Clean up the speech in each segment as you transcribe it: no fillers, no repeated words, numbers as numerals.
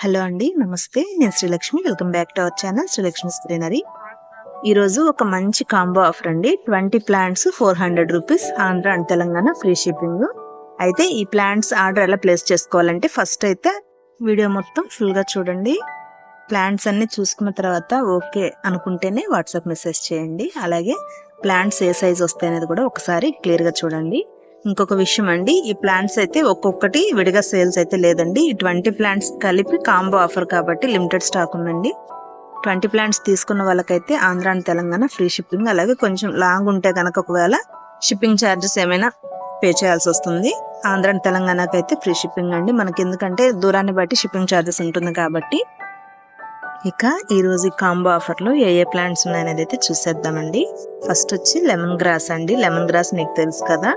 Hello అండి, నమస్తే. నేను Srilakshmi. Welcome back to our channel Srilakshmi greenery. ఈరోజు ఒక మంచి కాంబో ఆఫర్ అండి. 20 plants 400 rupees, Andhra and Telangana free shipping. అయితే ఈ ప్లాంట్స్ ఆర్డర్ ఎలా ప్లేస్ చేసుకోవాలంటే ఫస్ట్ అయితే వీడియో మొత్తం ఫుల్గా చూడండి. ప్లాంట్స్ అన్ని చూసుకున్న తర్వాత ఓకే అనుకుంటేనే వాట్సాప్ మెసేజ్ చేయండి. అలాగే ప్లాంట్స్ ఏ సైజ్ వస్తాయి అనేది కూడా ఒకసారి క్లియర్గా చూడండి. ఇంకొక విషయం అండి, ఈ ప్లాంట్స్ అయితే ఒక్కొక్కటి విడిగా సేల్స్ అయితే లేదండి. ఈ 20 ప్లాంట్స్ కలిపి కాంబో ఆఫర్ కాబట్టి లిమిటెడ్ స్టాక్ ఉందండి. 20 ప్లాంట్స్ తీసుకున్న వాళ్ళకైతే Andhra and Telangana free shipping. అలాగే కొంచెం లాంగ్ ఉంటే కనుక ఒకవేళ షిప్పింగ్ ఛార్జెస్ ఏమైనా పే చేయాల్సి వస్తుంది. ఆంధ్ర అండ్ తెలంగాణకి అయితే ఫ్రీ షిప్పింగ్ అండి. మనకి ఎందుకంటే దూరాన్ని బట్టి షిప్పింగ్ ఛార్జెస్ ఉంటుంది కాబట్టి. ఇక ఈరోజు ఈ కాంబో ఆఫర్లో ఏ ప్లాంట్స్ ఉన్నాయనేది అయితే చూసేద్దామండి. ఫస్ట్ వచ్చి లెమన్ గ్రాస్ అండి. లెమన్ గ్రాస్ మీకు తెలుసు కదా.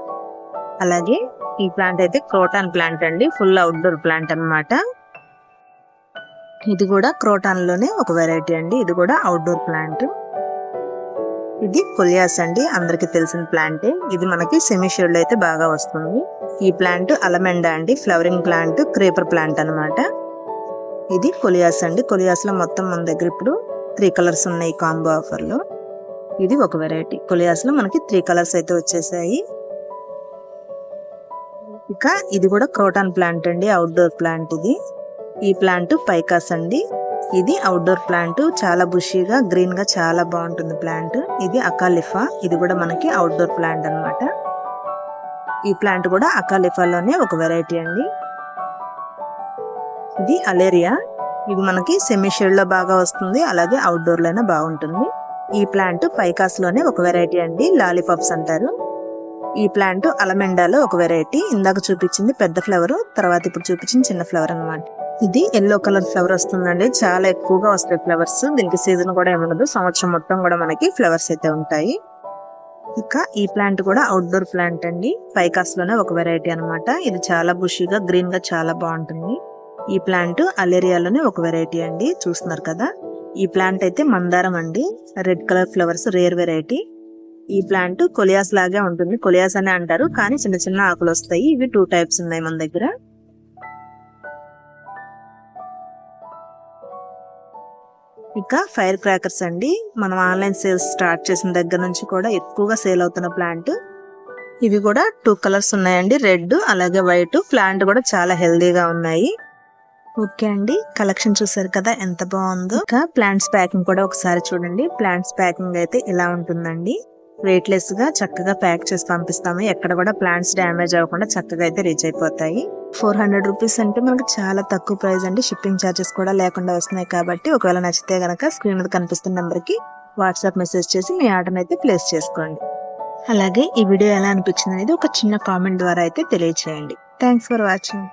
అలాగే ఈ ప్లాంట్ అయితే క్రోటాన్ ప్లాంట్ అండి. ఫుల్ అవుట్డోర్ ప్లాంట్ అన్నమాట. ఇది కూడా క్రోటాన్ లోనే ఒక వెరైటీ అండి. ఇది కూడా అవుట్డోర్ ప్లాంట్. ఇది కొలియాస్ అండి, అందరికి తెలిసిన ప్లాంటే. ఇది మనకి సెమీ షేడ్ అయితే బాగా వస్తుంది. ఈ ప్లాంట్ అలమెండా అండి, ఫ్లవరింగ్ ప్లాంట్, క్రేపర్ ప్లాంట్ అన్నమాట. ఇది కొలియాస్ అండి. కొలియాస్ లో మొత్తం మన దగ్గర ఇప్పుడు 3 కలర్స్ ఉన్నాయి కాంబో ఆఫర్ లో. ఇది ఒక వెరైటీ. కొలియాస్ లో మనకి 3 కలర్స్ అయితే వచ్చేసాయి. ఇక ఇది కూడా క్రోటాన్ ప్లాంట్ అండి, అవుట్డోర్ ప్లాంట్. ఇది ఈ ప్లాంట్ పైకాస్ అండి. ఇది అవుట్డోర్ ప్లాంట్, చాలా బుషీగా గ్రీన్ గా చాలా బాగుంటుంది ప్లాంట్. ఇది అకాలిఫా. ఇది కూడా మనకి అవుట్డోర్ ప్లాంట్ అన్నమాట. ఈ ప్లాంట్ కూడా అకాలిఫాలోనే ఒక వెరైటీ అండి. ఇది అలేరియా. ఇది మనకి సెమీ షేడ్ లో బాగా వస్తుంది, అలాగే అవుట్డోర్ లోనే బాగుంటుంది. ఈ ప్లాంట్ పైకాస్ లోనే ఒక వెరైటీ అండి, లాలీపాప్స్ అంటారు. ఈ ప్లాంట్ అలమెండాలో ఒక వెరైటీ. ఇందాక చూపించింది పెద్ద ఫ్లవర్, తర్వాత ఇప్పుడు చూపించింది చిన్న ఫ్లవర్ అన్నమాట. ఇది ఎల్లో కలర్ ఫ్లవర్ వస్తుందండి. చాలా ఎక్కువగా వస్తాయి ఫ్లవర్స్. దీనికి సీజన్ కూడా ఏముండదు, సంవత్సరం మొత్తం కూడా మనకి ఫ్లవర్స్ అయితే ఉంటాయి. ఇక ఈ ప్లాంట్ కూడా అవుట్డోర్ ప్లాంట్ అండి, పైకాస్ లోనే ఒక వెరైటీ అన్నమాట. ఇది చాలా బుషీగా గ్రీన్ గా చాలా బాగుంటుంది. ఈ ప్లాంట్ అలేరియాలోనే ఒక వెరైటీ అండి, చూస్తున్నారు కదా. ఈ ప్లాంట్ అయితే మందారం అండి, red colour flowers, rare variety. ఈ ప్లాంట్ కొలియాస్ లాగే ఉంటుంది, కొలియాస్ అనే అంటారు, కానీ చిన్న చిన్న ఆకులు వస్తాయి. ఇవి 2 టైప్స్ ఉన్నాయి మన దగ్గర. ఇక ఫైర్ క్రాకర్స్ అండి. మనం ఆన్లైన్ సేల్స్ స్టార్ట్ చేసిన దగ్గర నుంచి కూడా ఎక్కువగా సేల్ అవుతున్న ప్లాంట్. ఇవి కూడా 2 కలర్స్ ఉన్నాయండి, రెడ్ అలాగే వైట్. ప్లాంట్ కూడా చాలా హెల్దీగా ఉన్నాయి. ఓకే అండి, కలెక్షన్ చూసారు కదా ఎంత బాగుందో. ఇంకా ప్లాంట్స్ ప్యాకింగ్ కూడా ఒకసారి చూడండి. ప్లాంట్స్ ప్యాకింగ్ అయితే ఇలా ఉంటుందండి. వెయిట్లెస్ గా చక్కగా ప్యాక్ చేసి పంపిస్తాము. ఎక్కడ కూడా ప్లాంట్స్ డ్యామేజ్ అవ్వకుండా చక్కగా అయితే రీచ్ అయిపోతాయి. 400 రూపీస్ అంటే మనకు చాలా తక్కువ ప్రైస్ అండి. షిప్పింగ్ ఛార్జెస్ కూడా లేకుండా వస్తున్నాయి కాబట్టి ఒకవేళ నచ్చితే గనక స్క్రీన్ మీద కనిపిస్తున్న నెంబర్ కి వాట్సాప్ మెసేజ్ చేసి మీ ఆర్డర్ అయితే ప్లేస్ చేసుకోండి. అలాగే ఈ వీడియో ఎలా అనిపించింది అనేది ఒక చిన్న కామెంట్ ద్వారా అయితే తెలియచేయండి. Thanks for watching.